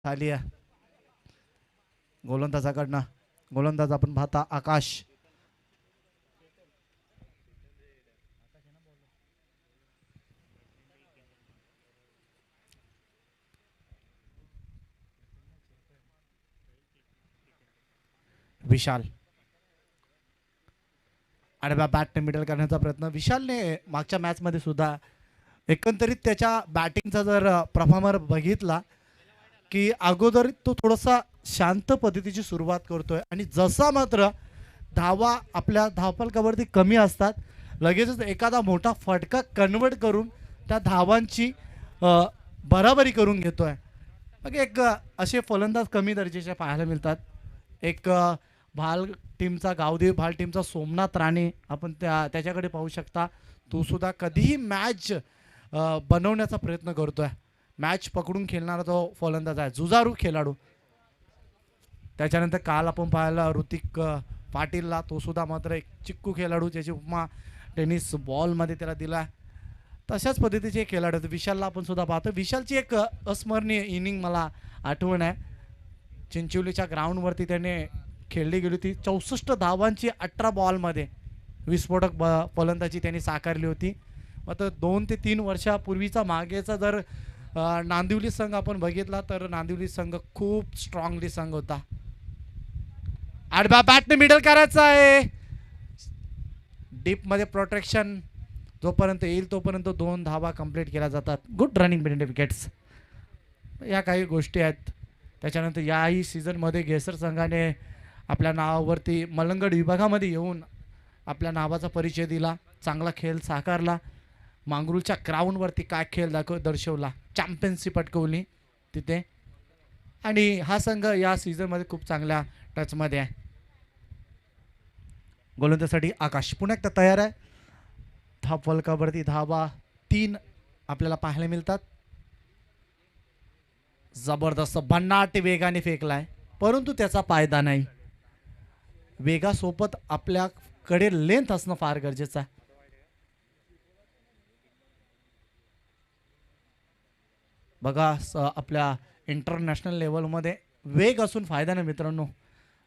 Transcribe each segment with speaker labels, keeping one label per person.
Speaker 1: झाली आहे गोलंदाजाकडनं. गोलंदाज आपण पाहता आकाश. विशाल आडव्या बॅटने मिडल करण्याचा प्रयत्न. विशालने मागच्या मॅच मध्ये सुद्धा एकंदरीत त्याच्या बॅटिंगचा जर परफॉर्मर बघितला की अगोदर तो थोडासा शांत पद्धतीची सुरुवात करतोय आणि जसा मात्र धावा आपल्या धावफलकावरती कमी असतात लगेचच एखादा मोठा फटका कन्वर्ट करून त्या धावांची बराबरी करून घेतोय. मग एक असे फलंदाज कमी दर्जाचे पाहायला मिळतात. एक भाल टीमचा गावदेव भाल टीमचा सोमनाथ राणे आपण त्याच्याकडे पाहू शकता. तो सुद्धा कधीही मॅच बनवण्याचा प्रयत्न करतोय. मॅच पकडून खेळणारा तो फलंदाज आहे, जुजारू खेळाडू. त्याच्यानंतर काल आपण पाहिला ऋतिक पाटीलला, तो सुद्धा मात्र एक चिक्कू खेळाडू ज्याची उपमा टेनिस बॉलमध्ये त्याला दिला. तशाच पद्धतीचे खेळाडू. विशालला आपण सुद्धा पाहतो. विशालची एक अस्मरणीय इनिंग मला आठवण आहे. चिंचोलीच्या ग्राउंडवरती त्याने खेळली गेली होती. 64 धावांची 18 बॉलमध्ये विस्फोटक फलंदाजी त्यांनी साकारली होती. मात्र 2 ते 3 वर्षापूर्वीचा मागेचा जर नांदिवली संघ आपण बघितला तर नांदिवली संघ खूप स्ट्रॉंगली संघ होता. आडव्या बॅटने मिडल करायचं आहे. डीप मध्ये प्रोटेक्शन जोपर्यंत येईल तोपर्यंत 2 धावा कंप्लीट केल्या जातात. Good running between the wickets. या काही गोष्टी आहेत. त्याच्यानंतर याही सीझनमध्ये घेसर संघाने आपल्या नावावरती मलंगड विभागामध्ये येऊन आपल्या नावाचा परिचय दिला. चांगला खेळ साकारला. मांगरूळच्या ग्राउंडवरती काय खेळ दर्शवला. चॅम्पियनशिप पटकवली तिथे. आणि हा संघ या सीझनमध्ये खूप चांगल्या टचमध्ये आहे. गोलंदाजीसाठी आकाश पुन्हा एकदा तयार आहे. धाव फलकावरती धावा 3 आपल्याला पाहायला मिळतात. जबरदस्त भन्नाट वेगाने फेकलाय परंतु त्याचा फायदा नाही. वेगासोबत आपल्याकडे लेंथ असणं फार गरजेचं आहे. बघा आपल्या इंटरनॅशनल लेवलमध्ये वेग असून फायदा नाही मित्रांनो,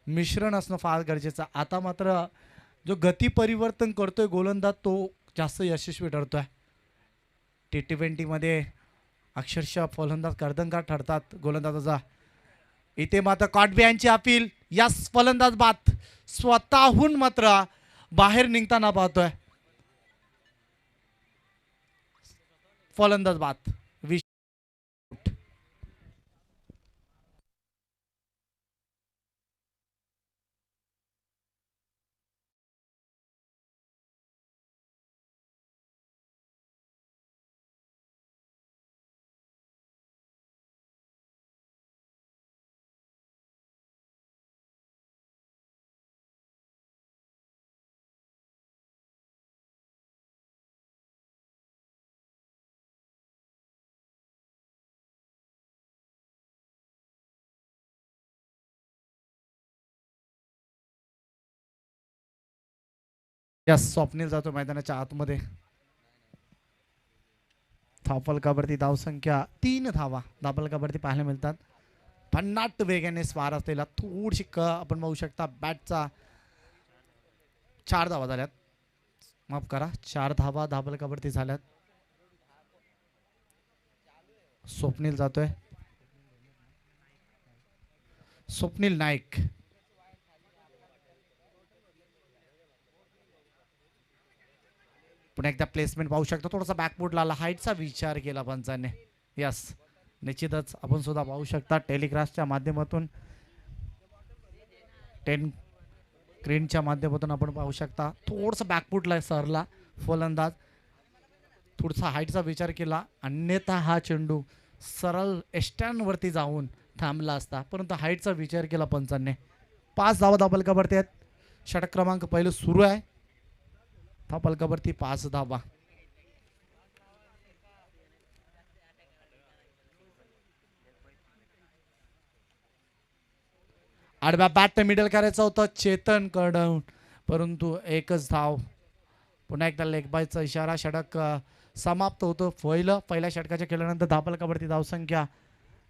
Speaker 1: मिश्रण असणं फार गरजेचं. आता मात्र जो गती परिवर्तन करतोय गोलंदाज तो जास्त यशस्वी ठरतोय. T20मध्ये अक्षरशः फलंदाज कर्दंगार ठरतात गोलंदाजाचा. इथे मात्र कॉटबे यांची अपील. या फलंदाज बाद स्वतःहून मात्र बाहेर निघताना पाहतोय. फलंदाज बाद. यस स्वप्नील जातो मैदानाच्या आतमध्ये. धावफलकावरती धावसंख्या 3 धावा धावफलकावरती पाहायला मिळतात. भन्नाट वेगाने स्वार असलेला थोडीशी आपण पाहू शकता बॅटचा 4 धावा झाल्यात. माफ करा 4 धावा धावफलकावरती झाल्यात. स्वप्नील जातोय. स्वप्नील नाईक. पुन्हा एकदा प्लेसमेंट पाहू शकतो. थोडासा बॅकफुटला आला. हाईटचा विचार केला पंचाने. यस निश्चितच आपण सुद्धा पाहू शकता टेलिग्राफच्या माध्यमातून 10 स्क्रीनच्या माध्यमातून आपण पाहू शकता थोडंसं बॅकफुटला सरला फलंदाज. थोडासा हाईटचा विचार केला अन्यथा हा चेंडू सरळ एस्टॅनवरती जाऊन थांबला असता परंतु हाईटचा विचार केला पंचांनी. 5 धावा धावफलकावरती आहेत. षटक क्रमांक पहिलं सुरू आहे. धावफलकावरती 5 धावा. आडव्या बॅट मिडल करायचं होतं चेतन कडून परंतु एकच धाव. पुन्हा एकदा लेग बायचा इशारा. षटक समाप्त होतो. पहिल्या षटकाच्या खेळल्यानंतर धावफलकावरती धावसंख्या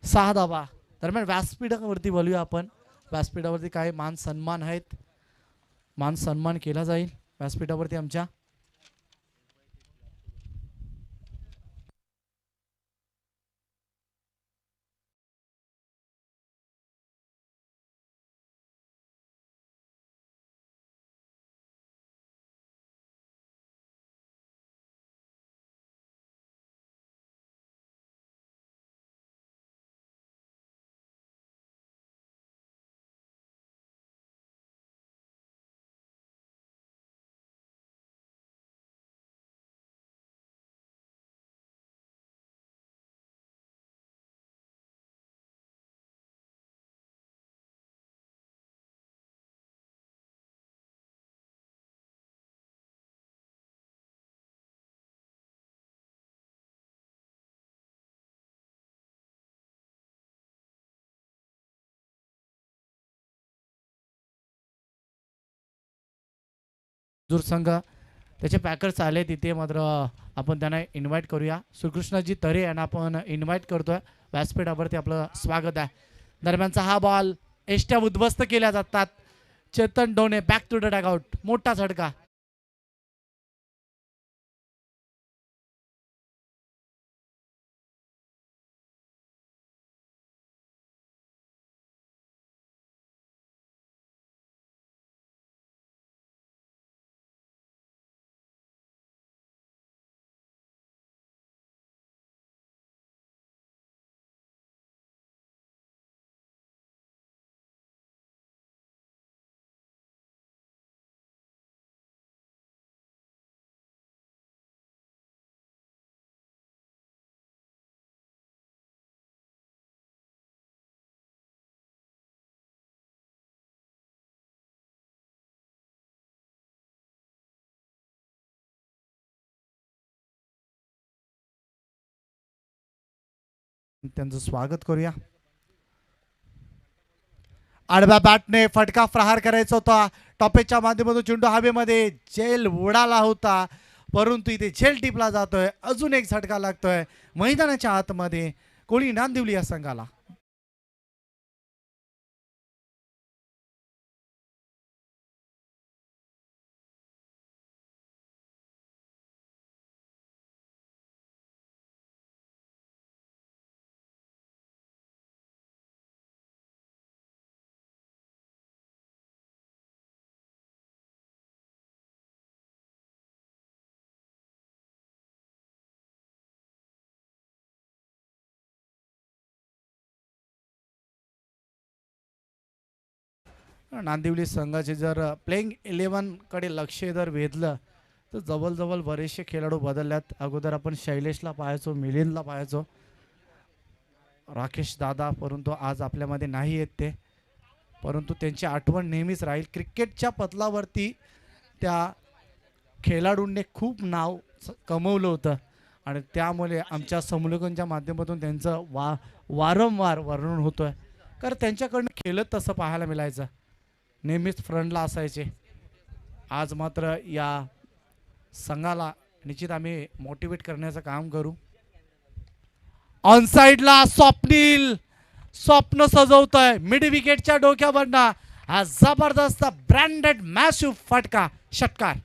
Speaker 1: 6 धावा. दरम्यान व्यासपीठावरती बोलूया आपण. व्यासपीठावरती काय मान सन्मान आहेत, मान सन्मान केला जाईल व्यासपीठावरती आमच्या. संघ त्याचे पॅकर्स आले तिथे, मात्र आपण त्यांना इन्व्हाइट करूया. श्रीकृष्णाजी तरे यांना आपण इन्व्हाइट करतोय व्यासपीठावरती. आपलं स्वागत आहे. दरम्यानचा हा बॉल एष्ट्या उद्ध्वस्त केल्या जातात. Chetan डोणे back to the dugout. मोठा झटका. त्यांचं स्वागत करूया. आडव्या बॅटने फटका प्रहार करायचा होता. टॉपेच्या माध्यमातून चेंडू हवेमध्ये झेल उडाला होता, परंतु इथे झेल टिपला जातोय. अजून एक झटका लागतोय मैदानाच्या आतमध्ये. कोणी नांदिवली या संघाला. नांदिवली संघाचे जर प्लेइंग 11 कडे लक्ष जर वेधलं तर जवळजवळ बरेचसे खेळाडू बदलल्यात. अगोदर आपण शैलेशला पाहायचो, मिलिंदला पाहायचो, राकेश दादा, परंतु आज आपल्यामध्ये नाही आहेत ते. परंतु त्यांची आठवण नेहमीच राहील. क्रिकेटच्या पतलावरती त्या खेळाडूंनी खूप नाव कमवलं होतं आणि त्यामुळे आमच्या समलोकांच्या माध्यमातून त्यांचं वारंवार वर्णन होतोय. कारण त्यांच्याकडनं खेळत तसं पाहायला मिळायचं, नेहमीच फ्रंटला असायचे. आज मात्र या संघाला निश्चित आम्ही मोटिवेट करण्याचं काम करू. ऑन साइडला स्वप्नील, स्वप्न सजवतोय मिड विकेटच्या डोक्यावरनं. हा जबरदस्त ब्रँडेड मॅसिव्ह फटका, षटकार.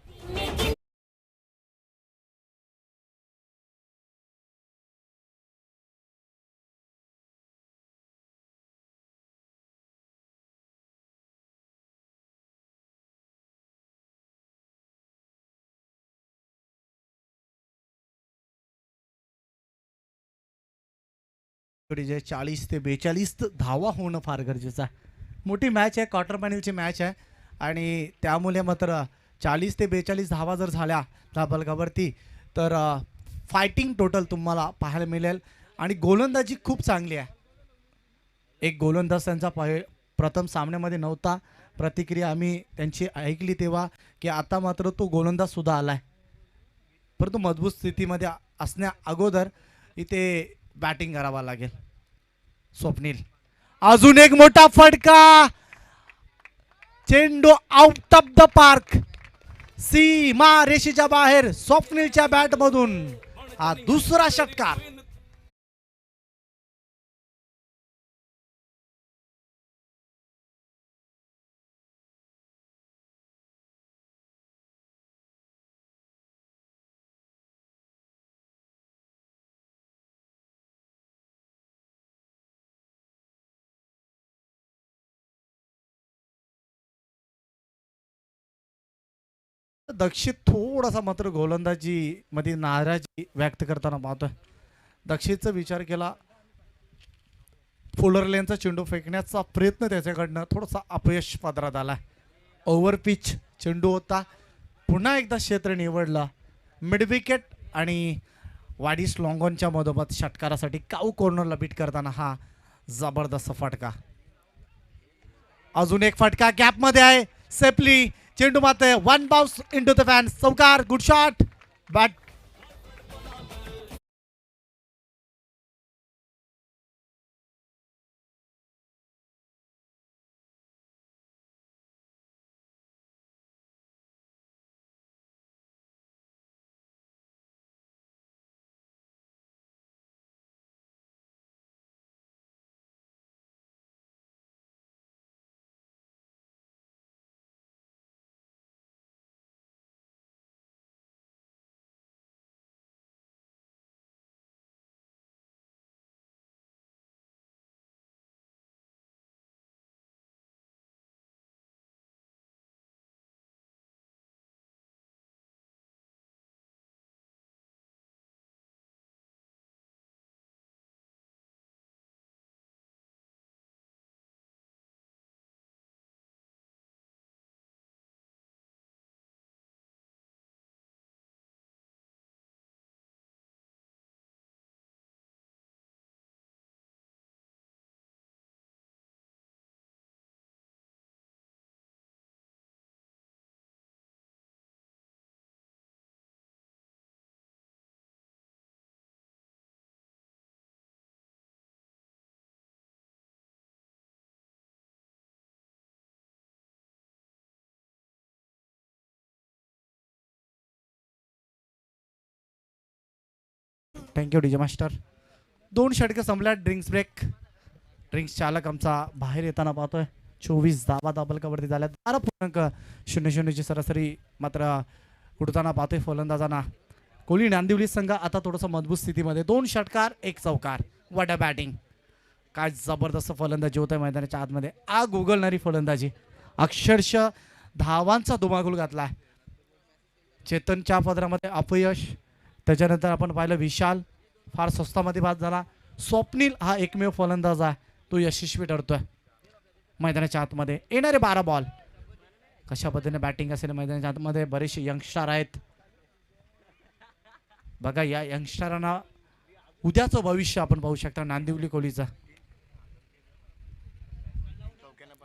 Speaker 1: जे 40 ते 42 धावा होणं फार गरजेचं आहे. मोठी मॅच आहे, क्वार्टर फायनलची मॅच आहे आणि त्यामुळे मात्र 40 ते 42 धावा जर झाल्या धाबलगावरती तर फायटिंग टोटल तुम्हाला पाहायला मिळेल. आणि गोलंदाजी खूप चांगली आहे. एक गोलंदाज त्यांचा प्रथम सामन्यामध्ये नव्हता. प्रतिक्रिया आम्ही त्यांची ऐकली तेव्हा की आता मात्र तो गोलंदाज सुद्धा आलाय, परंतु मजबूत स्थितीमध्ये असण्या अगोदर इथे बॅटिंग करावा लागेल. स्वप्नील, अजून एक मोठा फटका. चेंडू आउट ऑफ द पार्क, सीमा रेषेच्या बाहेर. स्वप्नीलच्या बॅट मधून हा दुसरा षटकार. दक्षित थोडासा मात्र गोलंदाजी मध्ये नाराजी व्यक्त करताना पाहतोय. दक्षितचा विचार केला, फुलर लेनचा चेंडू फेकण्याचा प्रयत्न त्याच्याकडनं थोडासा अपयश पदरात आला. ओव्हर पिच चेंडू होता, पुन्हा एकदा क्षेत्र निवडलं. मिड विकेट आणि वाडीस लॉंगॉनच्या मधोमध षटकारासाठी काऊ कॉर्नरला बीट करताना हा जबरदस्त फटका. अजून एक फटका गॅपमध्ये आहे, सेफली चेंडू मात्र one bounce into the fan. चौकार, good shot. Bat thank you DJ master. 2 षटकं संपल्या. Drinks break. ड्रिंक्स चालक आमचा बाहेर येताना पाहतोय. 24 धावा दाबलकावरती झाल्या. 12.00ची सरासरी मात्र उडताना पाहतोय फलंदाजांना. कोहली नांदिवली संघ आता थोडंसं मजबूत स्थितीमध्ये. 2 षटकार 1 चौकार. What a batting. काय जबरदस्त फलंदाजी होत आहे मैदानाच्या आतमध्ये. आग उगलणारी फलंदाजी. अक्षरशः धावांचा धुमाकूळ घातला. चेतनच्या पदरामध्ये अपयश. त्याच्यानंतर आपण पाहिलं विशाल फार स्वस्तामध्ये बाद झाला. स्वप्नील हा एकमेव फलंदाज आहे, तो यशस्वी ठरतोय मैदानाच्या आतमध्ये. येणारे 12 बॉल कशा पद्धतीने बॅटिंग असेल मैदानाच्या आतमध्ये. बरेचसे यंगस्टर आहेत बघा. या यंगस्टरांना उद्याचं भविष्य आपण पाहू शकता. नांदिवली कोहलीचा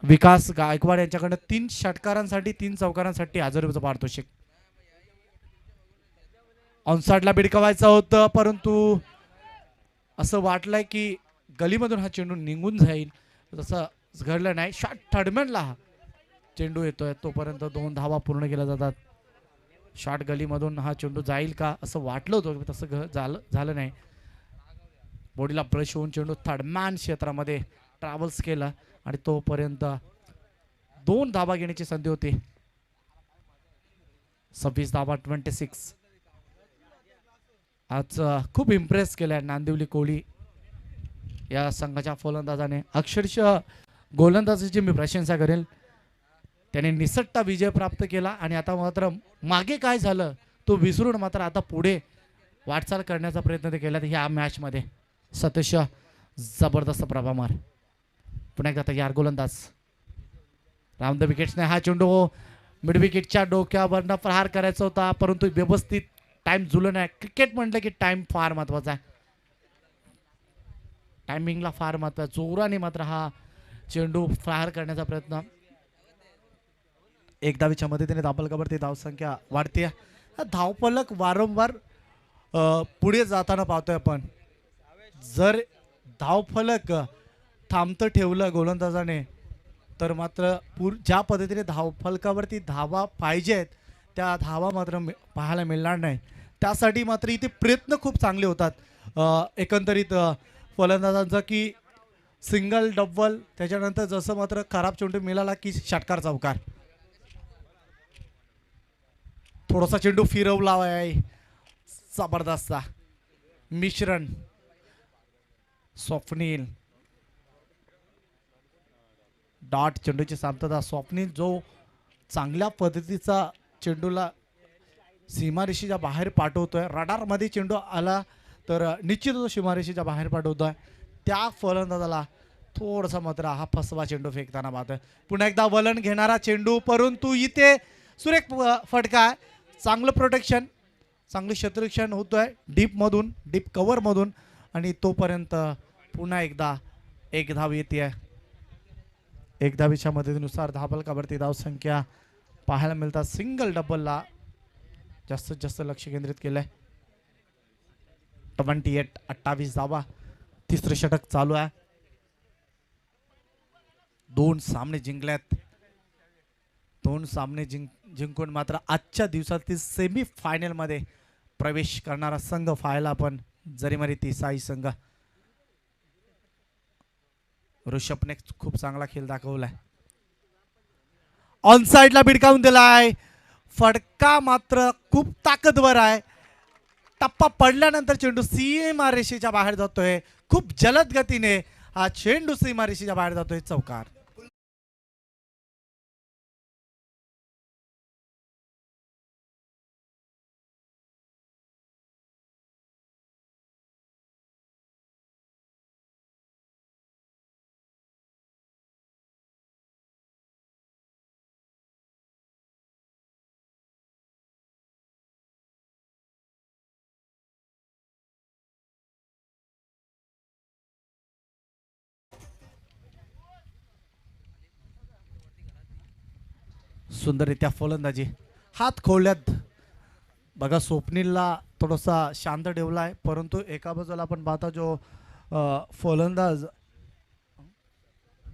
Speaker 1: विकास गायकवाड यांच्याकडनं 3 षटकारांसाठी 3 चौकारांसाठी ₹1000 पारितोषिक. ऑनसाइडला भिडकवायचं होतं, परंतु असं वाटलंय की गलीमधून हा चेंडू निघून जाईल, तसं घडलं नाही. शॉट थर्डमॅनला हा चेंडू येतोय, तोपर्यंत 2 धावा पूर्ण केल्या जातात. शॉट गलीमधून हा चेंडू जाईल का असं वाटलं होतं, तसं झालं नाही. बॉडीला ब्रश होऊन चेंडू थर्डमॅन क्षेत्रामध्ये ट्रॅव्हल्स केला आणि तोपर्यंत 2 धावा घेण्याची संधी होती. 26 धावा 26. आज खूप इम्प्रेस केलाय नांदिवली कोहली या संघाच्या फलंदाजाने. अक्षरशः गोलंदाजाची मी प्रशंसा करेल. त्याने निसटता विजय प्राप्त केला आणि आता मात्र मागे काय झालं तो विसरून मात्र आता पुढे वाटचाल करण्याचा प्रयत्न ते केला ह्या मॅचमध्ये. सतीश जबरदस्त प्रभाव मार. पुन्हा एकदा तयार गोलंदाज. राऊंड द विकेट्सने हा चेंडू मिड विकेटच्या डोक्यावरनं प्रहार करायचा होता, परंतु व्यवस्थित टाइम जुळलं नाही. क्रिकेट म्हटलं की टाइम फार महत्वाचा आहे. टायमिंगला फार महत्व आहे. जोराने मात्र हा चेंडू प्रहार करण्याचा प्रयत्न. एक धावीच्या मदतीने धावफलकावरती धावसंख्या वाढते. धावफलक वारंवार पुढे जाताना पाहतोय आपण. जर धावफलक थांबतं ठेवलं गोलंदाजाने तर मात्र ज्या पद्धतीने धावफलकावरती धावा पाहिजेत त्या धावा मात्र पाहायला मिळणार नाही. त्यासाठी मात्र इथे प्रयत्न खूप चांगले होतात एकंदरीत फलंदाजांचा की सिंगल डबल, त्याच्यानंतर जसं मात्र खराब चेंडू मिळाला की षटकार चौकार. थोडासा चेंडू फिरवला आहे जबरदस्त मिश्रण. स्वप्नील डॉट चेंडूची शांतता. स्वप्नील जो चांगल्या पद्धतीचा चेंडूला सीमारेषेच्या बाहेर पाठवतोय. रडारमध्ये चेंडू आला तर निश्चित तो सीमारेषेच्या बाहेर पाठवतोय. त्या फलंदाजाला थोडासा मात्र हा फसवा चेंडू फेकताना पाहतोय. पुन्हा एकदा वलन घेणारा चेंडू, परंतु इथे सुरेख फटका आहे. चांगलं प्रोटेक्शन, चांगलं क्षेत्ररक्षण होतोय डीपमधून, डीप कव्हरमधून, आणि तोपर्यंत पुन्हा एकदा एक धाव येते. एक धावीच्या मदतीनुसार धावफलकावरती धावसंख्या पाहायला मिळतात. सिंगल डबलला जास्तीत जास्त लक्ष केंद्रित केलंय. 28 धावा, तिसरं षटक चालू आहे. 2 सामने जिंकल्यात. 2 सामने जिंकून मात्र आजच्या दिवसातील सेमी फायनल मध्ये प्रवेश करणारा संघ पाहायला आपण जरीमरी देसाई संघ. ऋषभने खूप चांगला खेळ दाखवलाय. ऑन साइडला भिडकावून दिलाय. फटका मात्र खूप ताकदवर आहे. टप्पा पडल्यानंतर चेंडू सीमारेषेच्या बाहेर जातोय. खूप जलद गतीने हा चेंडू सीमारेषेच्या बाहेर जातोय. चौकार. सुंदररित्या फलंदाजी, हात खोलल्यात बघा. स्वप्नीलला थोडासा शांत ठेवलाय, परंतु एका बाजूला आपण पाहता जो फलंदाज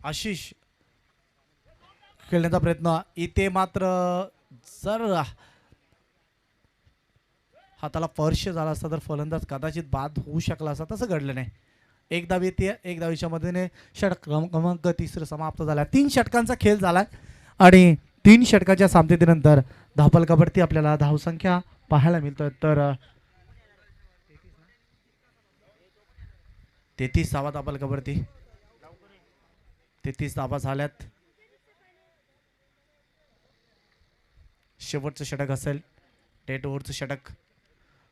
Speaker 1: आशिष खेळण्याचा प्रयत्न, इथे मात्र जर हाताला स्पर्श झाला असता तर फलंदाज कदाचित बाद होऊ शकला असता. तसं घडलं नाही. एक धाव येते. एक धावीच्या मदतीने षटक क्रमांक तिसरं समाप्त झाला. 3 षटकांचा खेळ झालाय आणि 3 षटकाच्या सामन्यानंतर धावफलकावरती आपल्याला धावसंख्या पाहायला मिळतोय. तर 33 धावा धावफलकावरती. 33 धावा झाल्यात. शेवटचं षटक असेल, डेट ओव्हरचं षटक.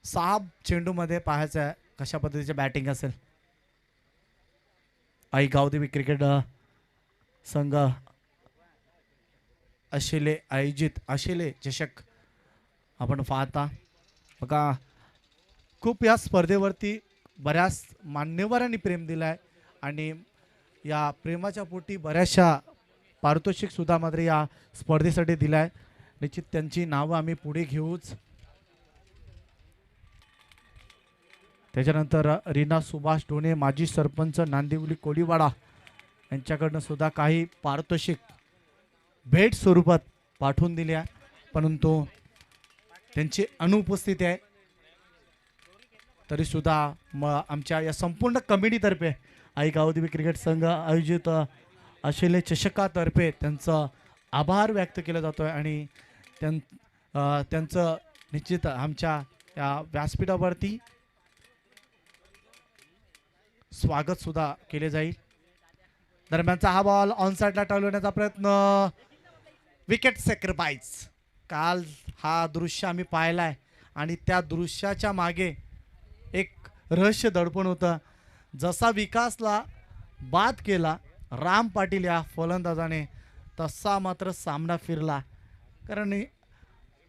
Speaker 1: 6 चेंडूमध्ये पाहायचं आहे कशा पद्धतीचे बॅटिंग असेल. आई गावदेवी क्रिकेट संघ आशिले आयोजित आशिले चषक आपण पाहता बघा. खूप या स्पर्धेवरती बऱ्याच मान्यवरांनी प्रेम दिलाय आणि या प्रेमाच्या पोटी बऱ्याचशा पारितोषिक सुद्धा मात्र या स्पर्धेसाठी दिलाय. निश्चित त्यांची नावं आम्ही पुढे घेऊच. त्याच्यानंतर रीना सुभाष डोणे, माजी सरपंच नांदिवली कोळीवाडा, यांच्याकडनं सुद्धा काही पारितोषिक भेट स्वरूपात पाठवून दिल्या, परंतु त्यांची अनुपस्थिती आहे. तरी सुद्धा आमच्या या संपूर्ण कमिटीतर्फे आई गावदेवी क्रिकेट संघ आयोजित आशिले चषकातर्फे त्यांचं आभार व्यक्त केला जातोय आणि त्यांचं निश्चित आमच्या या व्यासपीठावरती स्वागत सुद्धा केले जाईल. दरम्यानचा हा बॉल ऑन साइडला टळवण्याचा प्रयत्न, विकेट सॅक्रिफाईस. काल हा दृश्य आम्ही पाहिलाय आणि त्या दृश्याच्या मागे एक रहस्य दडपण होतं. जसा विकासला बाद केला राम पाटील या फलंदाजाने, तसा मात्र सामना फिरला. कारण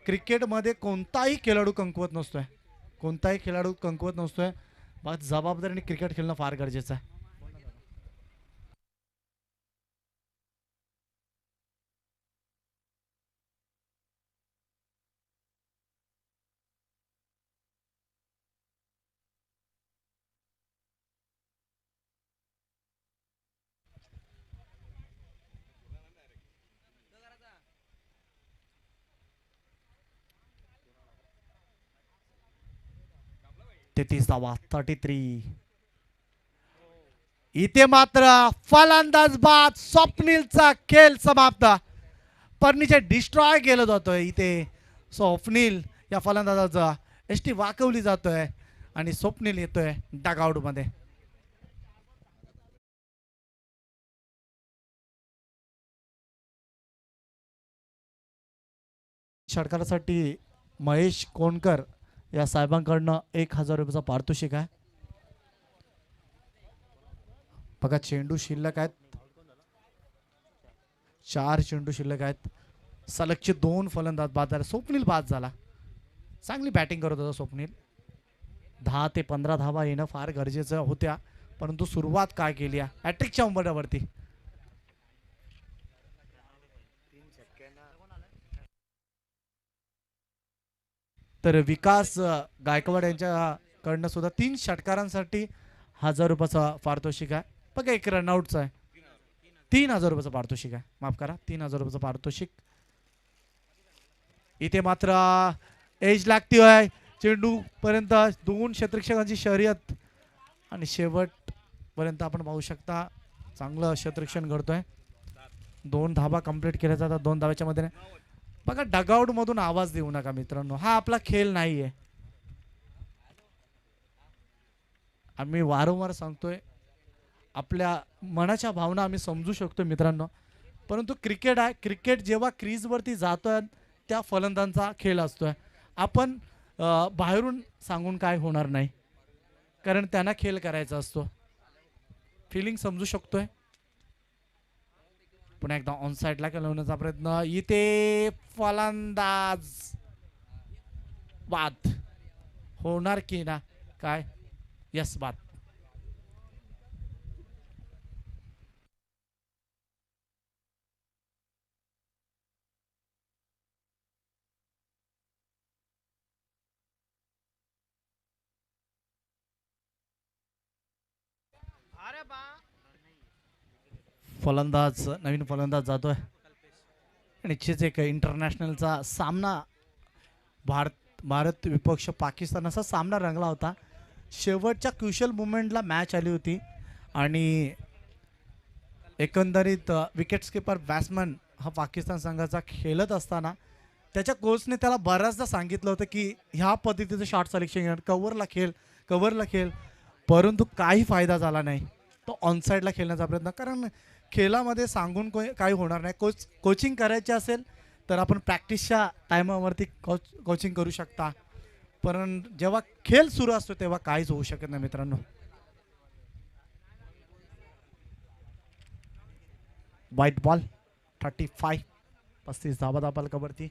Speaker 1: क्रिकेटमध्ये कोणताही खेळाडू कमकुवत नसतोय, कोणताही खेळाडू कमकुवत नसतोय. मग जबाबदारीने क्रिकेट खेळणं फार गरजेचं आहे. तेहतीस धावा, 33. इथे मात्र फलंदाज बाद. स्वप्नीलचा खेळ समाप्त. फर्निचर डिस्ट्रॉय केलं जातोय. इथे स्वप्नील या फलंदाजाचा एसटी वाकवली जातोय आणि स्वप्नील येतोय डगआउट मध्ये. षटकारासाठी महेश कोणकर या साहेबांकडनं 1000 रुपयाचा पारितोषिक आहे. बघा चेंडू शिल्लक आहेत, 4 चेंडू शिल्लक आहेत. सलगचे 2 फलंदाज बाद झाले. स्वप्नील बाद झाला. चांगली बॅटिंग करत होता स्वप्नील. 10 ते 15 धावा येणं फार गरजेचं होत्या, परंतु सुरुवात काय केली आहे हॅट्रिकच्या उंबरठ्यावरती. तर विकास गायकवाड यांच्याकडनं सुद्धा 3 षटकारांसाठी 1000 रुपयाचा पारितोषिक आहे. बघा एक रनआउटचा आहे. 3000 रुपयाचं पारितोषिक आहे, माफ करा 3000 रुपयाचं पारितोषिक. इथे मात्र एज लागती आहे चेंडू पर्यंत. 2 क्षेत्ररक्षकांची शर्यत आणि शेवट पर्यंत आपण पाहू शकता चांगलं क्षेत्ररक्षण घडतोय. 2 धाबा कंप्लीट केल्या जातात 2 धाब्याच्या मध्ये. बघा डगआउट मधून आवाज देऊ नका मित्रांनो, हा आपला खेळ नाहीये. आम्ही वारंवार सांगतोय आपल्या मनाच्या भावना आम्ही समजू शकतो मित्रांनो, परंतु क्रिकेट आहे. क्रिकेट जेव्हा क्रीजवरती जातोय त्या फलंदाजांचा खेळ असतोय. आपण बाहेरून सांगून काय होणार नाही, कारण त्यांना खेळ करायचा असतो. फिलिंग समजू शकतोय. पुन्हा एकदा ऑन साइडला केलवण्याचा प्रयत्न. इथे फलंदाज बाद होणार की ना काय. यस बाद. फलंदाज नवीन फलंदाज जातोय. निश्चित एक इंटरनॅशनलचा सामना भारत विपक्ष पाकिस्तान असा सामना रंगला होता. शेवटच्या क्रुशियल मुमेंटला मॅच आली होती आणि एकंदरीत विकेट किपर बॅट्समन हा पाकिस्तान संघाचा खेळत असताना त्याच्या कोचने त्याला बऱ्याचदा सांगितलं होतं की ह्या पद्धतीचं शॉट सिलेक्शन कव्हरला खेळ, परंतु काही फायदा झाला नाही. तो ऑनसाईडला खेळण्याचा प्रयत्न, कारण खेळामध्ये सांगून काही होणार नाही. कोचिंग करायची असेल तर आपण प्रॅक्टिसच्या टायमावरती कोचिंग करू शकता, पण जेव्हा खेळ सुरू असतो तेव्हा काहीच होऊ शकत नाही मित्रांनो. व्हाईट बॉल 35 धाबा पालकावरती.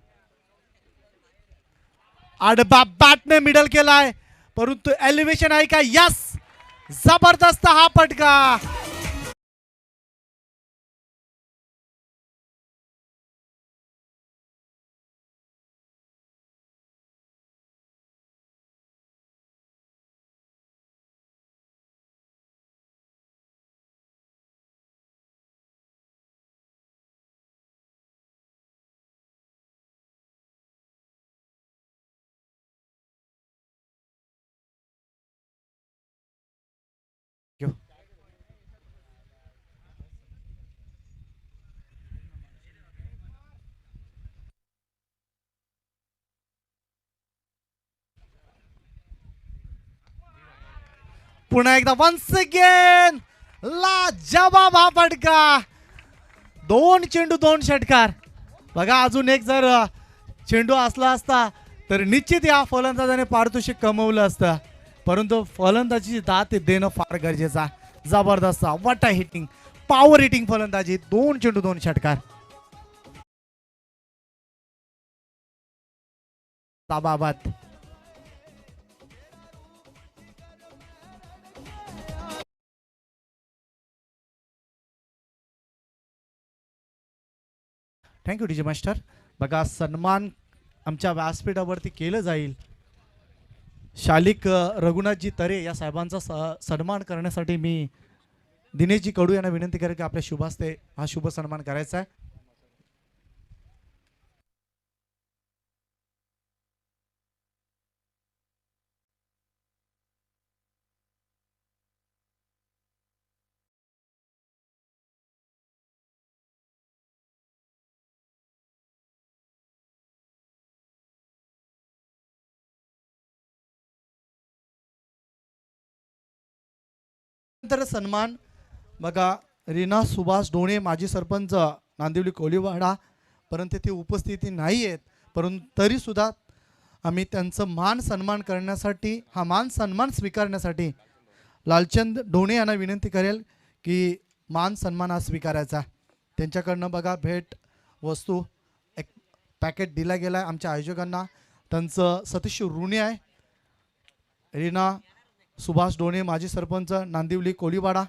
Speaker 1: आडबा बॅटने मिडल केलाय, परंतु एलिव्हेशन आहे का. यस, जबरदस्त हा पटका. पुन्हा एकदा वन्स अगेन ला जवाब हा फटका. 2 चेंडू 2 षटकार. बघा अजून एक जर चेंडू असला असता तर निश्चित या फलंदाजाने पारितोषिक कमवलं असतं, परंतु फलंदाजी दात देणं फार गरजेचं. जबरदस्त वटा हिटिंग, पॉवर हिटिंग फलंदाजी. 2 चेंडू 2 षटकार. ताबाबाद. Thank you DJ master. बघा सन्मान आमच्या व्यासपीठावरती केलं जाईल. शालिक रघुनाथजी तरे या साहेबांचा सन्मान करण्यासाठी मी दिनेशजी कडू यांना विनंती करेन की आपल्या शुभास्ते हा शुभ सन्मान करायचा आहे. नंतर सन्मान बघा रीना सुभाष डोणे माजी सरपंच नांदिवली कोलीवाडा, परंतु ते उपस्थिती नाही आहेत, परंतु तरी सुद्धा आम्ही त्यांचं मान सन्मान करण्यासाठी, हा मान सन्मान स्वीकारण्यासाठी लालचंद ढोणे यांना विनंती करेल की मान सन्मान हा स्वीकारायचा. त्यांच्याकडनं बघा भेट वस्तू एक पॅकेट दिला गेला आहे आमच्या आयोजकांना. त्यांचं सतीश ऋणी आहे. रीना सुभाष ढोणे माजी सरपंच नांदिवली कोळीवाडा,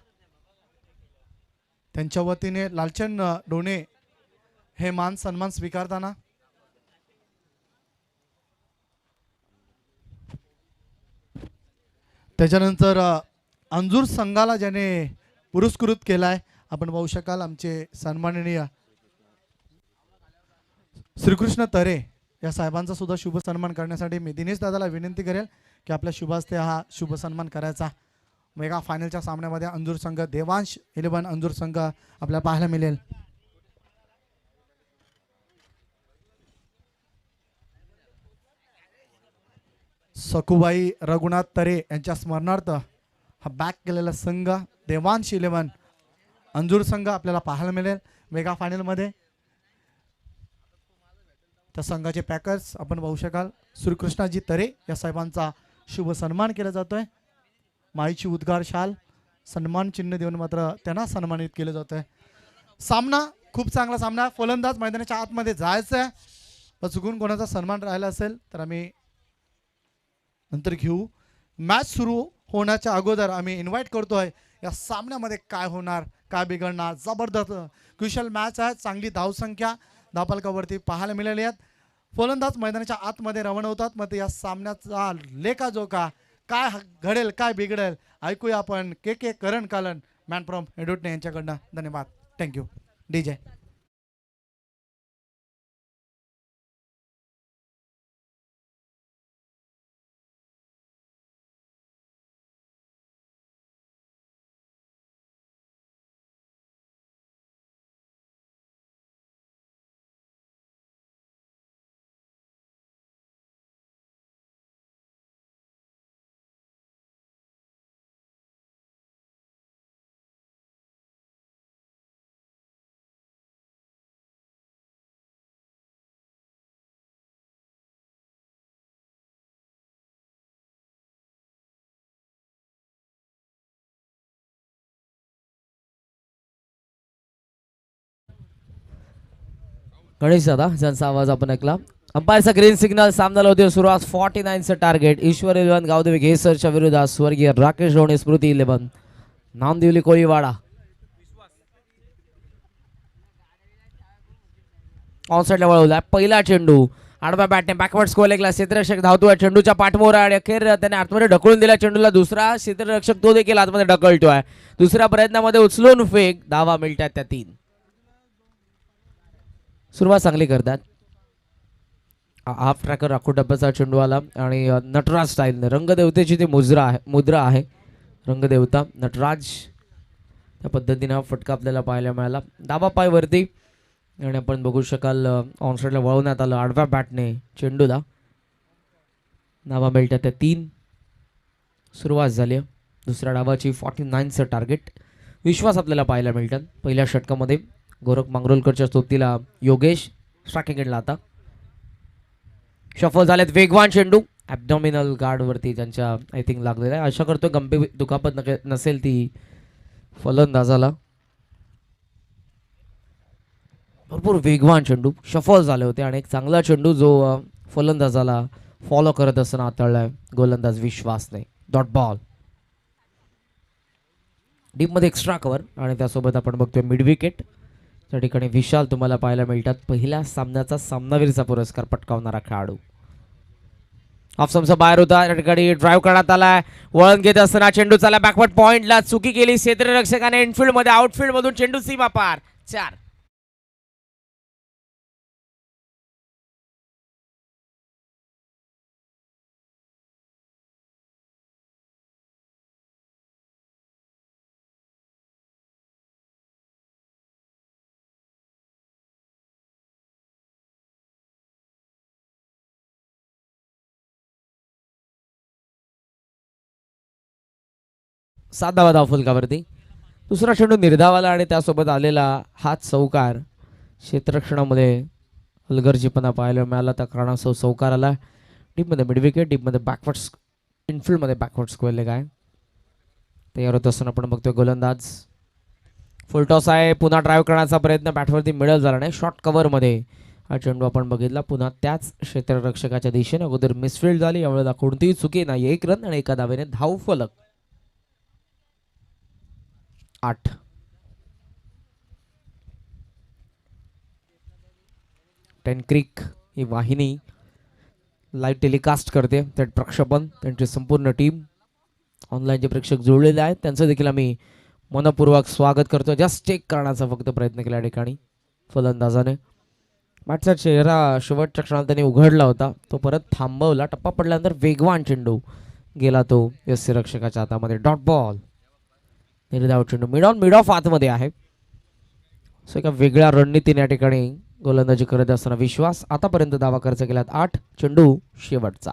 Speaker 1: त्यांच्या वतीने लालचंद ढोणे हे मान सन्मान स्वीकारताना त्याच्यानंतर अंजूर संघाला ज्याने पुरस्कृत केला आहे आपण पाहू शकाल आमचे सन्माननीय श्रीकृष्ण तरे या साहेबांचा सुद्धा शुभ सन्मान करण्यासाठी मी दिनेश दादाला विनंती करेल की आपल्या शुभास्ते हा शुभ सन्मान करायचा. मेगा फायनलच्या सामन्यामध्ये अंजूर संघ देवांश 11 अंजूर संघ आपल्याला पाहायला मिळेल. सखुबाई रघुनाथ तरे यांच्या स्मरणार्थ हा बॅक केलेला संघ देवांश 11 अंजूर संघ आपल्याला पाहायला मिळेल मेगा फायनलमध्ये. त्या संघाचे पॅकर्स आपण पाहू शकाल श्रीकृष्णाजी तरे या साहेबांचा शुभ सन्मान केला जातोय. माईची उद्गार शाल सन्मान चिन्ह देऊन मात्र त्यांना सन्मानित केलं जातंय. सामना खूप चांगला सामना. फलंदाज मैदानाच्या आतमध्ये जायचं आहे, पण चुकून कोणाचा सन्मान राहिला असेल तर आम्ही नंतर घेऊ. मॅच सुरू होण्याच्या अगोदर आम्ही इन्व्हाइट करतोय या सामन्यामध्ये काय होणार, काय बिघडणार. जबरदस्त क्रुशियल मॅच आहे. चांगली धावसंख्या धावफलकावरती पाहायला मिळाली आहेत. फलंदाज मैदानाच्या आतमध्ये रवाना होतात. मग या सामन्याचा लेखा जोखा काय घडेल, काय बिघडेल ऐकूया आपण के करण कालन मॅन फ्रॉम एडोटने यांच्याकडनं. धन्यवाद. थँक्यू. डीजे
Speaker 2: गणेश दादा ज्यांचा आवाज आपण ऐकला. अंपायरचा ग्रीन सिग्नल. सामन्याला होते सुरुवात. 49चं टार्गेट. ईश्वर 11 गावदेवी घेसरच्या विरोधात स्वर्गीय राकेश ढोणे स्मृती 11 नामदेवली कोळीवाडा. ऑनसाइडला वळवला पहिला चेंडू. आडव्या बॅटने बॅकवर्ड स्कोअर लेगला. क्षेत्ररक्षक धावतोय चेंडूच्या पाठमोहर आणि अखेर त्याने आतमध्ये ढकलून दिला चेंडूला. दुसरा क्षेत्ररक्षक तो देखील आतमध्ये ढकलतोय. दुसऱ्या प्रयत्नामध्ये उचलून फेक. धावा मिळतात त्या 3. सुरुवात चांगली करतात. हाफ ट्रॅकर राखू टप्प्याचा चेंडू आला आणि नटराज स्टाईलने रंगदेवतेची ती मुद्रा आहे. रंगदेवता नटराज त्या पद्धतीनं फटका आपल्याला पाहायला मिळाला. डावा पाय वरती आणि आपण बघू शकाल ऑनसाइडला वळवण्यात आलं आडव्या बॅटने चेंडूला. धावा मिळतात त्या 3. सुरुवात झाली दुसऱ्या डावाची. 49चं टार्गेट. विश्वास आपल्याला पाहायला मिळतात. पहिल्या षटकामध्ये गोरख मांगरोलकरच्या स्तोतीला योगेश स्ट्रायकिंग एंडला. आता शफल झालेत वेगवान चेंडू. ॲबडॉमिनल गार्डवरती त्यांच्या आय थिंक लागलेला आहे. आशा करतो गंभीर दुखापत नसेल ती फलंदाजाला. भरपूर वेगवान चेंडू शफल झाले होते आणि एक चांगला चेंडू जो फलंदाजाला फॉलो करत असताना हाताळलाय गोलंदाज विश्वासने. Dot ball. डीपमध्ये एक्स्ट्रा कव्हर आणि त्यासोबत आपण बघतोय मिड विकेट. त्या ठिकाणी विशाल तुम्हाला पाहायला मिळतात. पहिल्या सामन्याचा सामनावीरचा पुरस्कार पटकावणारा खेळाडू. ऑफसमचा बाहेर होता. त्या ठिकाणी ड्राईव्ह करण्यात आलाय. वळण घेत असताना चेंडू चाला बॅकवर्ड पॉइंटला. चुकी केली क्षेत्ररक्षकाने इनफिल्ड मध्ये. आउटफिल्ड मधून चेंडू सीमा पार. 4. सात धावा धावफलकावरती. दुसरा चेंडू निर्धावाला आणि त्यासोबत आलेला हात चौकार. क्षेत्ररक्षणामध्ये हलगर्जीपणा पाहायला मिळाला. त्या कारणास्तव चौकार आला. डीपमध्ये मिड विकेट, डीपमध्ये बॅकवर्ड इनफिल्डमध्ये बॅकवर्ड स्क्वेअर लेग आहे. तयार होत असताना आपण बघतोय गोलंदाज. फुल टॉस आहे. पुन्हा ड्राईव्ह करण्याचा प्रयत्न बॅटवरती मिळत झाला नाही. शॉर्ट कव्हरमध्ये हा चेंडू आपण बघितला. पुन्हा त्याच क्षेत्ररक्षकाच्या दिशेने अगोदर मिसफिल्ड झाली. यावेळेला कोणतीही चुकी नाही. 1 रन आणि एका धावेने धाव फलक 8. टेन क्रिक ही वाहिनी लाईव्ह टेलिकास्ट करते. थेट प्रक्षेपण त्यांची संपूर्ण टीम ऑनलाईनचे प्रेक्षक जुळलेले आहेत. त्यांचं देखील आम्ही मनपूर्वक स्वागत करतो. जस्ट चेक करण्याचा फक्त प्रयत्न केला या ठिकाणी फलंदाजाने. मॅचचा चेहरा शेवटच्या क्षणाला त्यांनी उघडला होता, तो परत थांबवला. टप्पा पडल्यानंतर वेगवान चेंडू गेला तो यष्टीरक्षकाच्या हातामध्ये. Dot ball. निर्धाव चेंडू मिड ऑफ आतमध्ये आहे. सो एका वेगळ्या रणनीतीने या ठिकाणी गोलंदाजी करत असताना विश्वास. आतापर्यंत धावा खर्च केल्यात 8. चेंडू शेवटचा.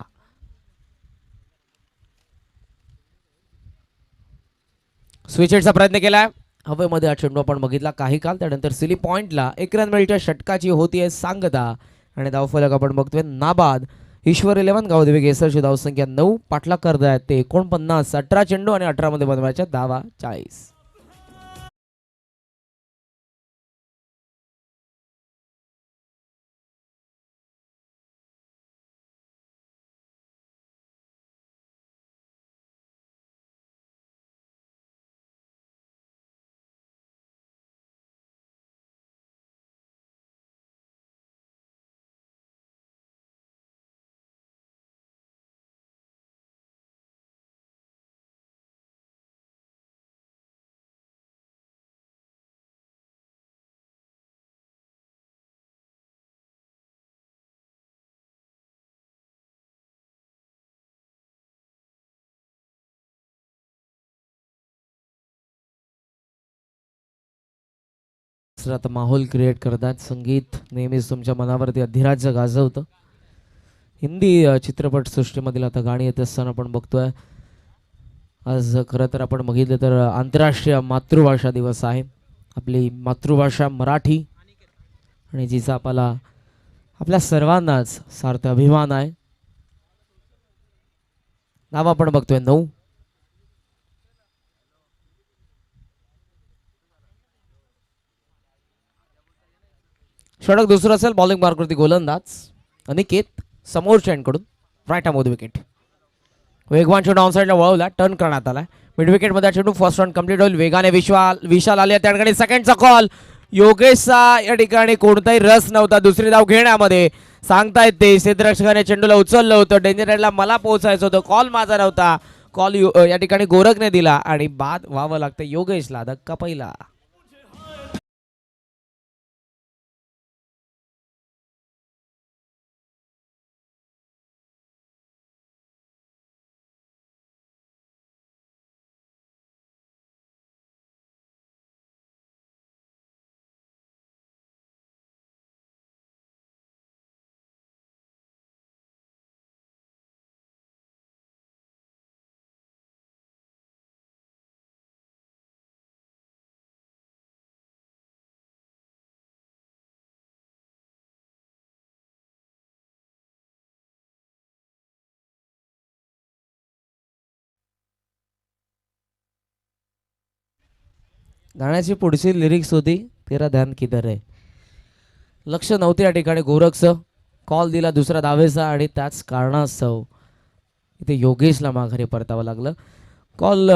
Speaker 2: स्विचेटचा प्रयत्न केलाय. हवेमध्ये हा चेंडू आपण बघितला काही काळ. त्यानंतर सिली पॉइंटला 1 रन मिळच्या षटकाची होतीये सांगता आणि धावफलक आपण बघतोय नाबाद. ईश्वर 11 गावदेवी केसरची धावसंख्या 9. पाठलाग करतायत ते 49. 18 चेंडू आणि 18 मध्ये बनवायच्या धावा 40. आता माहोल क्रिएट करतात. संगीत नेहमीच तुमच्या मनावरती अधिराज्य गाजवतं. हिंदी चित्रपट सृष्टीमधील आता गाणी येत असताना आपण बघतोय. आज खरं तर आपण बघितलं तर आंतरराष्ट्रीय मातृभाषा दिवस आहे. आपली मातृभाषा मराठी आणि जिचा आपल्या सर्वांनाच सार्थ अभिमान आहे. नाव आपण बघतोय 9. षटक दुसरं असेल. बॉलिंग मार्कवरती गोलंदाज अनिकेत समोरच्या कडून राईट आर्म विकेट. वेगवान चेंडू ऑन साईडला वळवला. टर्न करण्यात आला. मिड विकेट मध्ये चेंडू फर्स्ट रन कंप्लीट होईल. वेगाने विशाल आले. त्या ठिकाणी सेकंडचा कॉल. योगेशचा या ठिकाणी कोणताही रस नव्हता दुसरी धाव घेण्यामध्ये. सांगतायत ते क्षेत्ररक्षकाने चेंडूला उचललं होतं. डेंजर एंडला मला पोहोचायचं होतं. कॉल माझा नव्हता. कॉल या ठिकाणी गोरखने दिला आणि बाद व्हावं लागतं योगेशला. धक्का पहिला. गाण्याची पुढची लिरिक्स होती तेरा ध्यान किधर आहे. लक्ष नव्हते या ठिकाणी गोरखचं. कॉल दिला दुसऱ्या धावेचा आणि त्याच कारणास्तव इथे योगेशला माघारी परतावं लागलं. कॉल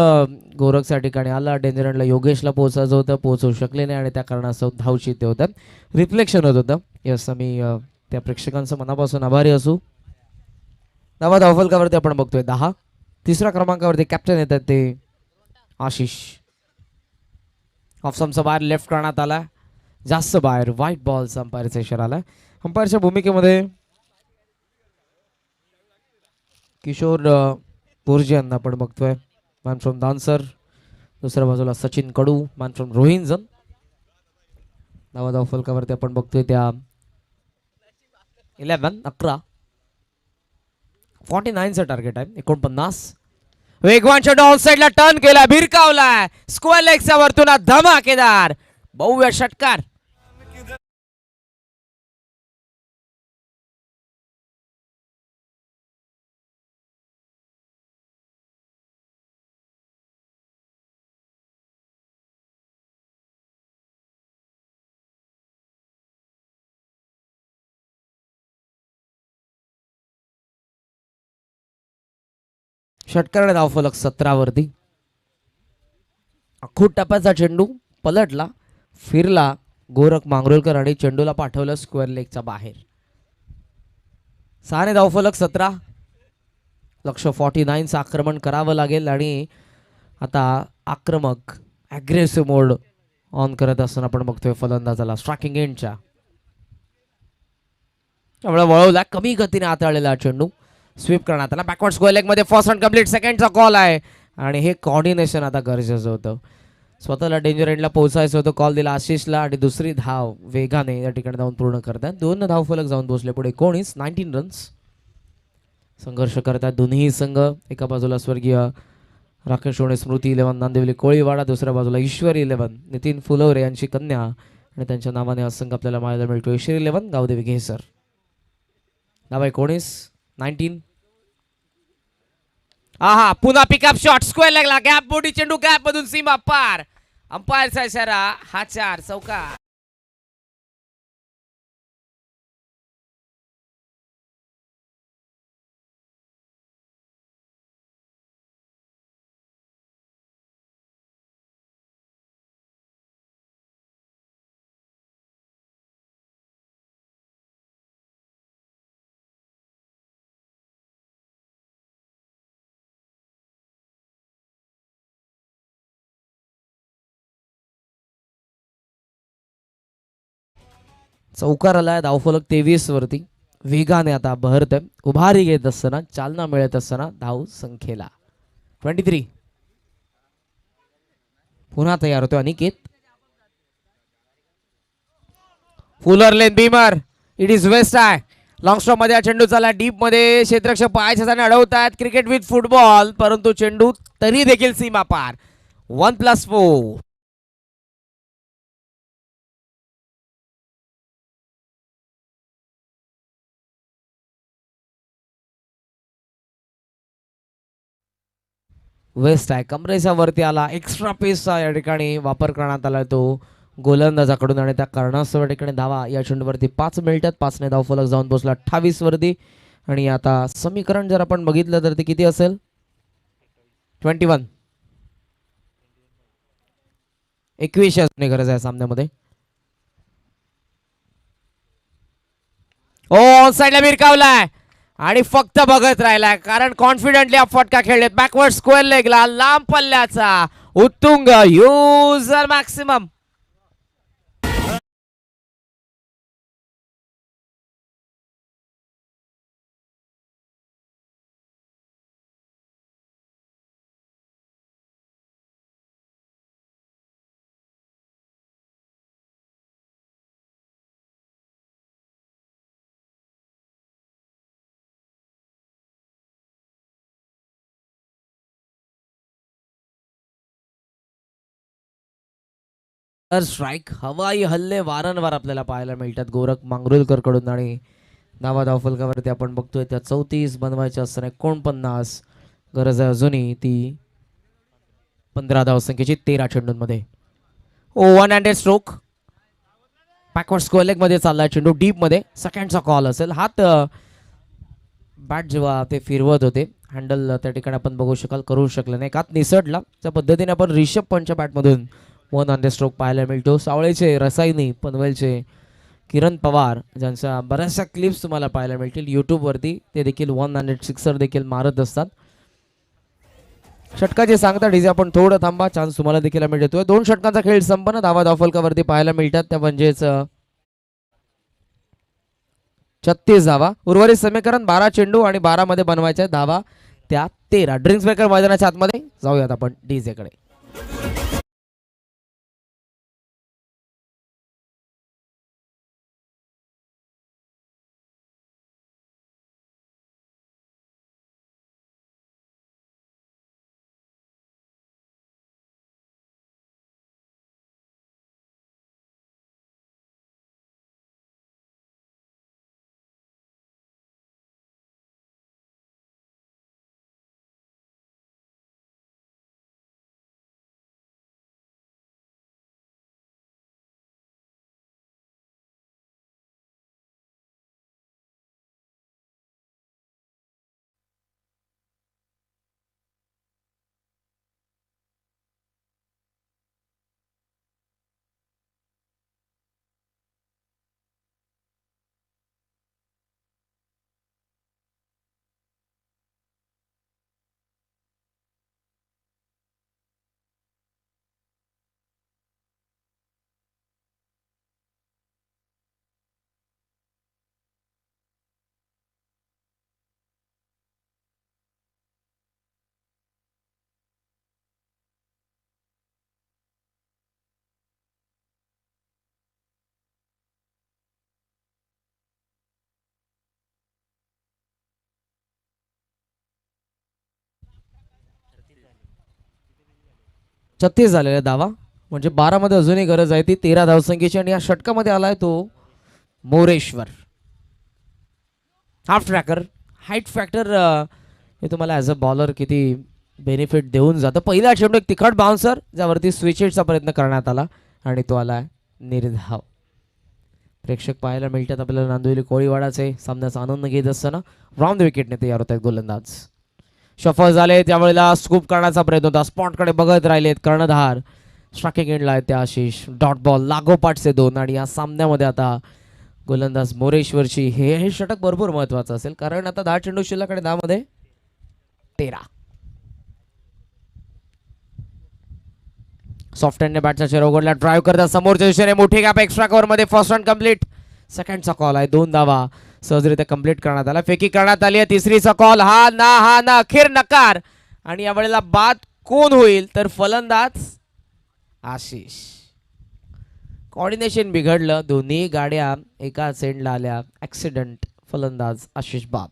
Speaker 2: गोरखच्या ठिकाणी आला. डेंजरला योगेशला पोहोचायचं होतं, पोहोचवू शकले नाही आणि त्या कारणास्तव धावची ते होतं. रिफ्लेक्शन होत होतं. यस, आम्ही त्या प्रेक्षकांचं मनापासून आभारी असू. धावफलकावरती आपण बघतोय 10. तिसऱ्या क्रमांकावरती कॅप्टन येतात ते आशिष. ऑफसमचा बाहेर लेफ्ट करण्यात आला. जास्त बाहेर व्हाईट बॉलचा अंपायरचा इशारा आला. अंपायरच्या भूमिकेमध्ये किशोर बोर्जे यांना आपण बघतोय. Man from Dansar. दुसऱ्या बाजूला सचिन कडू मॅन फ्रॉम रोहिंजन. धावफलकावरती आपण बघतोय त्या 11 49चं टार्गेट आहे. 49. वेगवान चेंडू ऑफ साइडला टर्न केला. भिरकावला. स्क्वेअर लेगच्या वरतून धमाकेदार भव्य षटकार. षटकाराने धावफलक 17 वरती. आखूड टप्प्याचा चेंडू पलटला, फिरला गोरख मांगरोळकर आणि चेंडूला पाठवलं स्क्वेअर लेगच्या बाहेर. 6 ने धावफलक 17. लक्ष 49चं आक्रमण करावं लागेल आणि आता आक्रमक ॲग्रेसिव्ह मोड ऑन करत असताना आपण बघतोय फलंदाजाला स्ट्रायकिंग एंडच्या. त्यामुळे वळवला, कमी गतीने हाताळलेला चेंडू स्वीप करण्यात आला. बॅकवर्ड स्क्वेअर लेग मध्ये फर्स्ट अँड कम्प्लीट सेकंडचा कॉल आहे आणि हे कॉर्डिनेशन आता गरजेचं होतं. स्वतःला डेंजर एंडला पोहोचायचं होतं, कॉल दिला आशिषला आणि दुसरी धाव वेगाने या ठिकाणी जाऊन पूर्ण करतात. 2 धावफलक जाऊन पोहोचले पुढे. 19 रन्स. संघर्ष करतात दोन्ही संघ. एका बाजूला स्वर्गीय राकेश ओणे स्मृती 11 नांदिवली कोळीवाडा, दुसऱ्या बाजूला ईश्वरी 11 नितीन फुलवरे यांची कन्या आणि त्यांच्या नावाने हा संघ आपल्याला पाहायला मिळतो. ईश्वरी 11 गावदेवी घेसर. नाव 19. आहा, पुन्हा पिकअप शॉट स्क्वेअर लागला, गॅप मोठी चेंडू, गॅप मधून सीमा पार. अंपायरचा इशारा, हा 4 चौकार. चौकार आलाय, धावफलक 23 वरती. वेगाने आता बहरत उभारी घेत असताना, चालना मिळत असताना धाव संख्येला 23. पुन्हा तयार होतो Aniket. Fuller length beamer, it is waist आहे. लॉंग स्टॉप मध्ये चेंडू चालला डीप मध्ये, क्षेत्ररक्षक पायाच्या अडवतात. क्रिकेट विथ फुटबॉल, परंतु चेंडू तरी देखील सीमा पार. 1+4. वेस्ट आहे, कमरेच्या वरती आला. एक्स्ट्रा पेसचा या ठिकाणी वापर करण्यात आला तो गोलंदाजाकडून आणि त्या कारणास्तव या ठिकाणी धावा या चेंडूवरती 5 मिळतात. 5 ने धावफलक जाऊन पोहोचला 28 वरती. आणि आता समीकरण जर आपण बघितलं तर ते किती असेल? 21. 21 असणे गरज आहे सामन्यामध्ये. ओ साईडला मिरकावलाय आणि फक्त बघत राहिलाय, कारण कॉन्फिडेंटली हा फटका खेळले. बॅकवर्ड स्क्वेअर लेगला लांब पल्ल्याचा उत्तुंग युजर मॅक्सिमम. स्ट्राईक, हवाई हल्ले वारंवार आपल्याला पाहायला मिळतात गोरख मांगरुळकर कडून आणि नावा धावफलकावरती आपण बघतोय त्या 34 बनवायच्या असताना 49 गरज आहे अजूनही ती 15 धावसंख्येची 13 चेंडूंमध्ये. ओ 1 handed stroke, backward square leg मध्ये चाललाय चेंडू डीप मध्ये. सेकंडचा कॉल असेल. हात बॅट जेव्हा ते फिरवत होते, हँडल त्या ठिकाणी आपण बघू शकाल, करू शकले नाही, हात निसटला. त्या पद्धतीने आपण रिषभ पंचच्या बॅटमधून 1 हँडेड स्ट्रोक पाहायला मिळतो. सावळेचे रसायनी पनवेलचे किरण पवार, ज्यांच्या बऱ्याचशा क्लिप्स तुम्हाला पाहायला मिळतील यूट्यूबवरती, ते देखील 1 हँडेड सिक्सर देखील मारत असतात. षटकाचे सांगता डीजे आपण थोडं थांबा, चान्स तुम्हाला देखील मिळतोय. 2 षटकांचा खेळ संपन्न, धावा धावफलकावरती पाहायला मिळतात त्या म्हणजेच 36 धावा. उर्वरित समीकरण 12 चेंडू आणि 12 मध्ये बनवायच्या धावा त्या 13. ड्रिंक्स मेकर मैदानाच्या आतमध्ये जाऊयात आपण डीजे कडे. 36 झालेला धावा, म्हणजे 12 मध्ये अजूनही गरज आहे ती 13 धावसंख्येची. आणि या षटकामध्ये आलाय तो Moreshwar. Half tracker height factor हे तुम्हाला ॲज अ बॉलर किती बेनिफिट देऊन जातं. पहिला चेंडू एक तिखट बाउन्सर ज्यावरती स्विच हिटचा प्रयत्न करण्यात आला आणि तो आला निर्धाव. प्रेक्षक पाहायला मिळतात आपल्याला नांदिवली कोळीवाडाचे सामन्याचा आनंद घेत असताना. राऊंड विकेटने तयार होत आहेत गोलंदाज. शफल झाले त्यावेळेला स्कूप करण्याचा प्रयत्न होता. स्पॉटकडे बघत राहिलेत कर्णधार. स्ट्रायकिंग एंडला आहे त्या आशिष. Dot ball लागोपाठचे 2. आणि या सामन्यामध्ये आता गोलंदाज मोरेश्वरची हे षटक भरपूर महत्वाचं असेल, कारण आता 10 चेंडू शिल्लक आणि 10 मध्ये 13. सॉफ्ट हँडने बॅटचा चेहरा उघडला. ड्राईव्ह करतात समोरच्या दिशेने. मोठी गॅप एक्स्ट्रा कव्हर मध्ये. First run complete. सेकंडचा कॉल आहे. 2 धावा सहजरित्या कंप्लीट करण्यात आला. फेकी करण्यात आली आहे. तिसरीचा कॉल. हा ना अखेर नकार. आणि यावेळेला बाद कोण होईल तर फलंदाज आशिष. कॉर्डिनेशन बिघडलं. दोन्ही गाड्या एका सेंडला आल्या. ऍक्सिडेंट. फलंदाज आशिष बाब.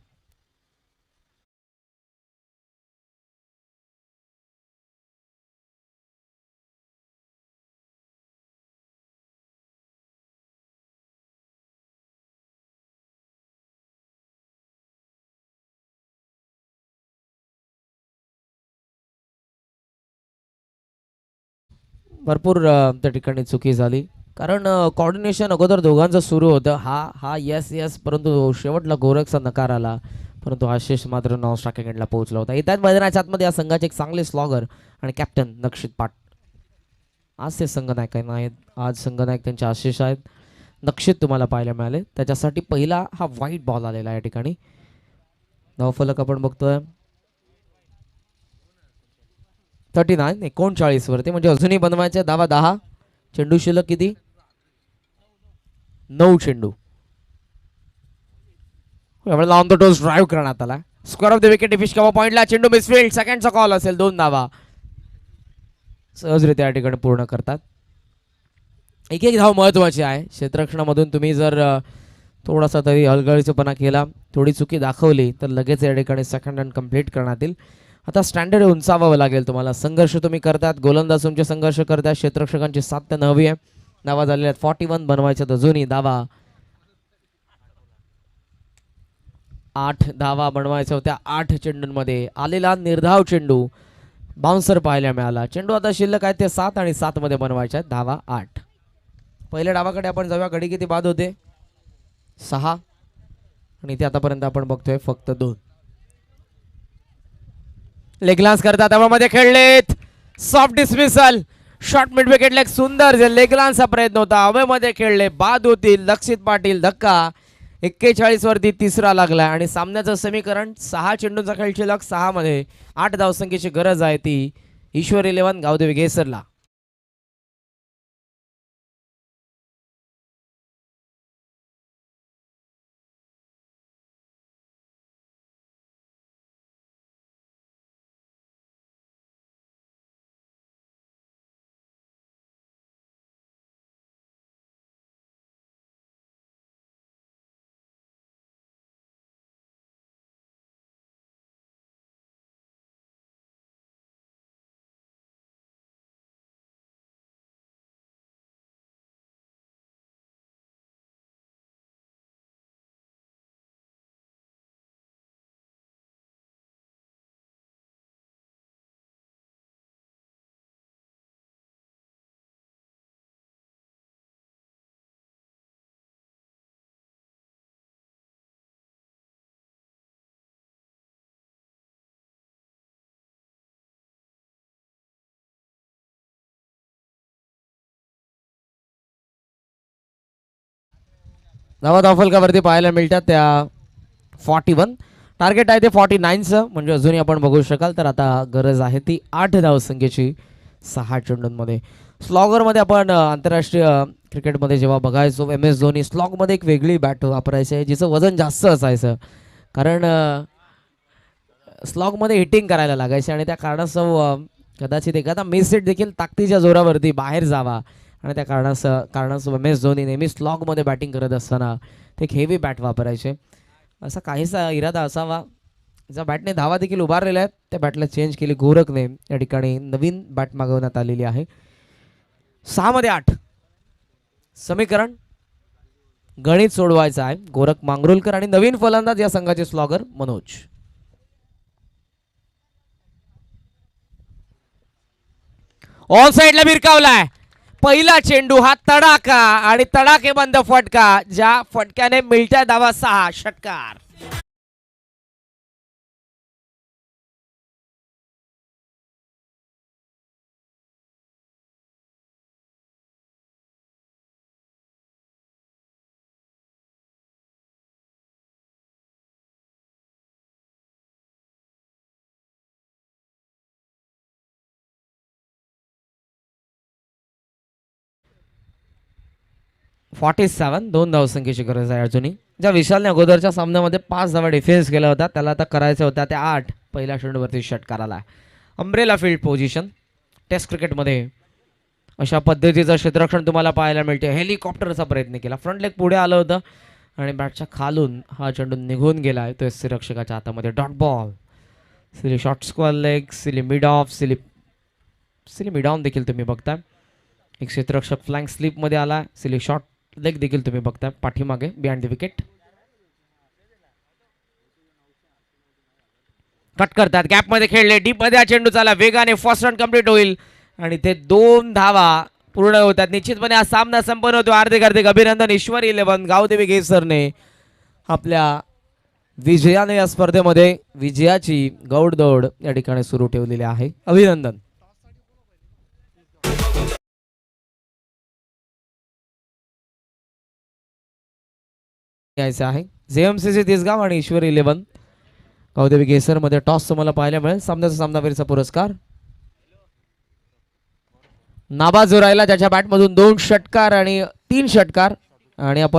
Speaker 2: भरपूर त्या ठिकाणी चुकी झाली, कारण कॉर्डिनेशन अगोदर दोघांचं सुरू होतं. हा यस परंतु शेवटला गोरखचा नकार आला. परंतु आशिष मात्र नॉन स्ट्रायकिंग एंडला पोहोचला होता. येत्याच मैदानाच्या आतमध्ये या संघाचे एक चांगले स्लॉगर आणि कॅप्टन नक्षित पाट. आज ते संघनायक आहेत. आज संघनायक त्यांचे आशिष आहेत. नक्षित तुम्हाला पाहायला मिळाले. त्याच्यासाठी पहिला हा वाईट बॉल आलेला आहे या ठिकाणी. धावफलक आपण बघतोय 39 वरती, म्हणजे अजूनही बनवायचे. धावा 10. चेंडू शिल्लक किती? 9 चेंडू. ऑन द टोस ड्राईव्ह करण्यात आला. Square of the wicket. Fish cover पॉइंटला चेंडू मिसफील्ड. सेकंडचा कॉल असेल. 2 धावा सहजरित्या या ठिकाणी पूर्ण करतात. एक धाव महत्वाची आहे. क्षेत्ररक्षणामधून तुम्ही जर थोडासा तरी हलगर्जीपणा केला, थोडी चुकी दाखवली तर लगेच या ठिकाणी सेकंड रन कंप्लीट करण्यात येईल. आता स्टँडर्ड उंचावावं लागेल तुम्हाला. संघर्ष तुम्ही करतात, गोलंदाज तुमचे संघर्ष करतात. क्षेत्ररक्षकांची 7 त्यानं हवी आहे. धावा झालेल्या 41 बनवायच्यात अजूनही. धावा 8 धावा बनवायच्या होत्या 8 चेंडूंमध्ये. आलेला निर्धाव चेंडू बाउन्सर पाहायला मिळाला. चेंडू आता शिल्लक आहे ते 7 आणि 7 मध्ये बनवायच्या आहेत. धावा 8. पहिल्या डावाकडे आपण जाऊया. गडी किती बाद होते? 6. आणि ते आतापर्यंत आपण बघतोय फक्त 2. लेगलान्स करतात. त्यामध्ये खेळलेत. Soft dismissal. शॉर्ट मिड विकेटला एक सुंदर जे लेगलान्सचा प्रयत्न होता. हवेमध्ये खेळले. बाद होतील. लक्षित पाटील. धक्का. 41 वरती तिसरा लागला. आणि सामन्याचं समीकरण 6 चेंडूंचा खेळ शिल्लक. 6 मध्ये 8 धावसंख्येची गरज आहे ती ईश्वर 11 गावदेवी गेसरला. नवा धावफलकावरती पाहायला मिळतात त्या 41. टार्गेट आहे ते 49चं, म्हणजे अजूनही आपण बघू शकाल. तर आता गरज आहे ती 8 धावसंख्येची 6 चेंडूंमध्ये. स्लॉगरमध्ये आपण आंतरराष्ट्रीय क्रिकेटमध्ये जेव्हा बघायचो MS धोनी स्लॉगमध्ये एक वेगळी बॅट वापरायची जिचं वजन जास्त असायचं, कारण स्लॉगमध्ये हिटिंग करायला लागायचे. आणि त्या कारणास्तव कदाचित एखादा मिस हिट देखील ताकदीच्या जोरावरती बाहेर जावा. आणि त्या कारणास्तव MS धोनी नेहमी स्लॉगमध्ये बॅटिंग करत असताना ते एक हेवी बॅट वापरायचे. असा काहीसा इरादा असावा ज्या बॅटने धावा देखील उभारलेल्या आहेत त्या बॅटला चेंज केली गोरखने. या ठिकाणी नवीन बॅट मागवण्यात आलेली आहे. 6 मध्ये 8 समीकरण गणित सोडवायचं आहे. गोरख मांगरुलकर आणि नवीन फलंदाज या संघाचे स्लॉगर मनोज. ऑन साइडला भिरकावलाय. पहिला चेंडू हा तडाखा आणि तडाखेबंद फटका, ज्या फटक्याने मिळत्या धावा 6 षटकार. $47 2 धावसंख्येची गरज आहे अजूनही. ज्या विशालने अगोदरच्या सामन्यामध्ये 5 धावा डिफेन्स केला होता त्याला आता करायच्या होत्या त्या 8. पहिल्या चेंडूवरती षटकार आला. Umbrella field position. टेस्ट क्रिकेटमध्ये अशा पद्धतीचं क्षेत्ररक्षण तुम्हाला पाहायला मिळते. हेलिकॉप्टरचा प्रयत्न केला. फ्रंट लेग पुढे आलं होतं आणि बॅटच्या खालून हा चेंडू निघून गेला. तो एस सी रक्षकाच्या हातामध्ये. Dot ball. Silly short square leg, silly mid of, silly mid on देखील तुम्ही बघता. एक क्षेत्ररक्षक फ्लँक स्लिपमध्ये आला. सिली शॉर्ट लेग देखील तुम्ही बघता पाठीमागे बिहाइंड द विकेट. कट करतात. गॅप मध्ये खेळले. डीप मध्ये हा चेंडू चाला. वेगाने फर्स्ट रन कंप्लीट होईल आणि ते 2 धावा पूर्ण होतात. निश्चितपणे हा सामना संपन्न होतो. हार्दिक अभिनंदन ईश्वर 11 गावदेवी गेसरने आपल्या विजयाने या स्पर्धेमध्ये विजयाची गौडदौड या ठिकाणी सुरू ठेवलेली आहे. अभिनंदन. यायचं आहे जेएमसीसी तिसगाव आणि ईश्वर 11 गावदेवी गेसर मध्ये टॉस तुम्हाला पाहायला मिळेल. सामन्याचा सामनावीरचा पुरस्कार नाबाज राहिला, ज्याच्या बॅटमधून 2 षटकार आणि 3 षटकार. आणि आपण